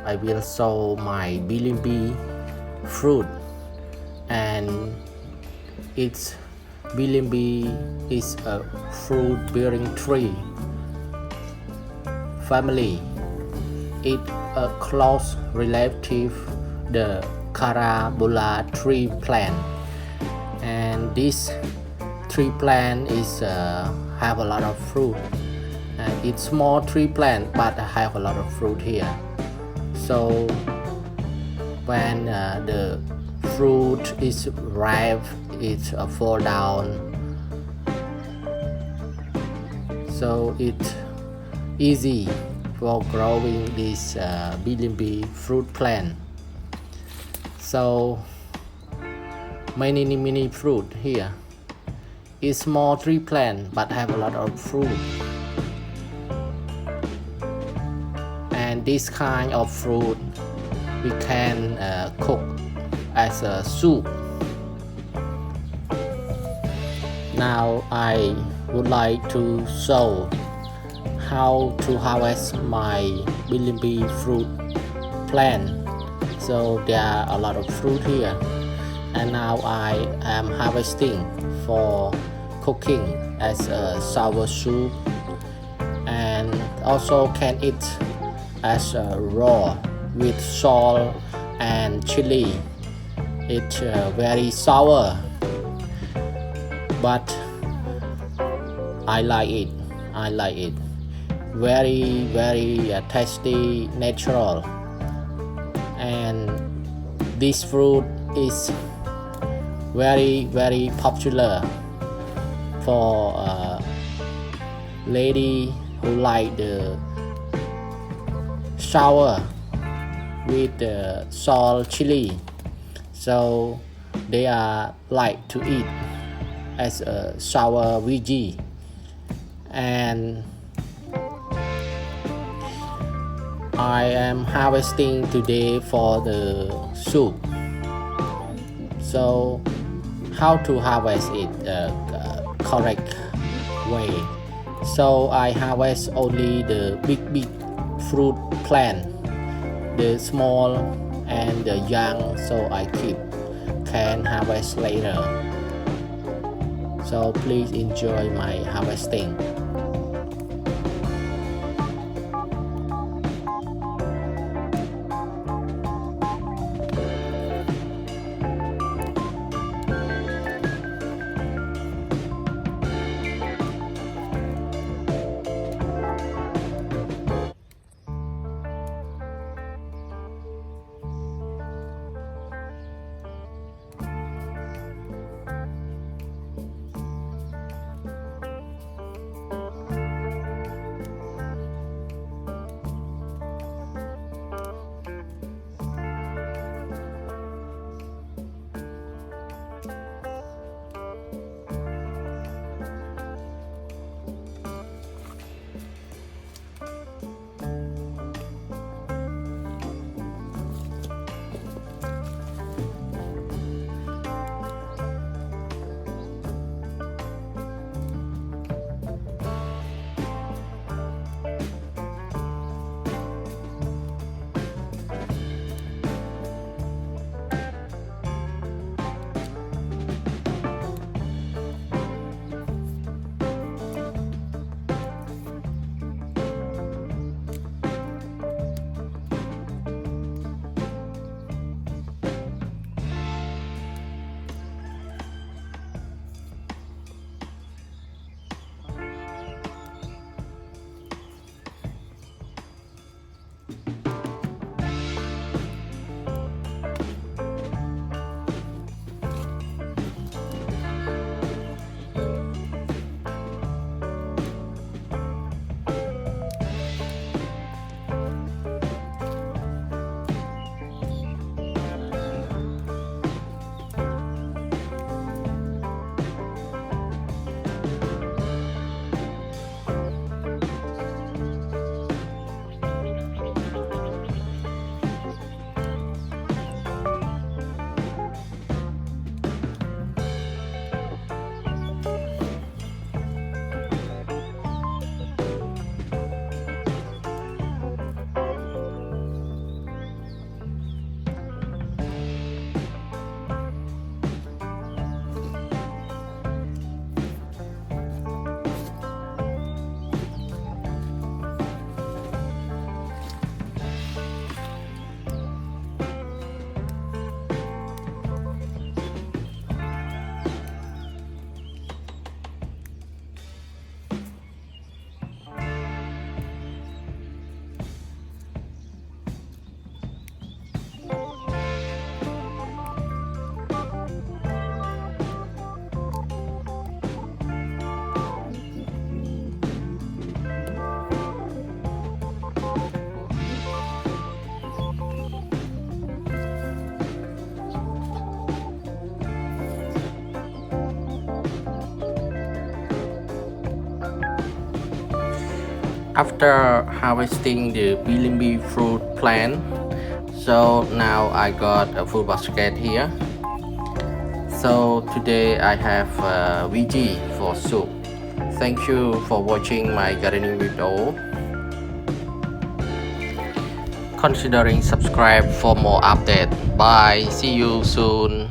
I will sow my bilimbi fruit, and its bilimbi is a fruit bearing tree family. It a close relative the carambola tree plant, and this tree plant is have a lot of fruit, and it's small tree plant but have a lot of fruit here. So when the fruit is ripe, it fall down, so it's easy for growing this bilimbi fruit plant. So many fruit here. It's small tree plant but have a lot of fruit, and this kind of fruit we can cook as a soup. Now I would like to show how to harvest my bilimbi fruit plant. So there are a lot of fruit here, and now I am harvesting for cooking as a sour soup, and also can eat as a raw with salt and chili. It's very sour, but I like it. Very tasty, natural, and this fruit is very popular for lady who like the sour with the salt chili, so they are like to eat as a sour veggie. And I am harvesting today for the soup. So how to harvest it correct way? So I harvest only the big fruit plant, the small and the young, so I can harvest later. So please enjoy my harvesting. After harvesting the bilimbi fruit plant, so now I got a full basket here. So today I have veggie for soup. Thank you for watching my gardening video. Considering subscribe for more update. Bye, see you soon.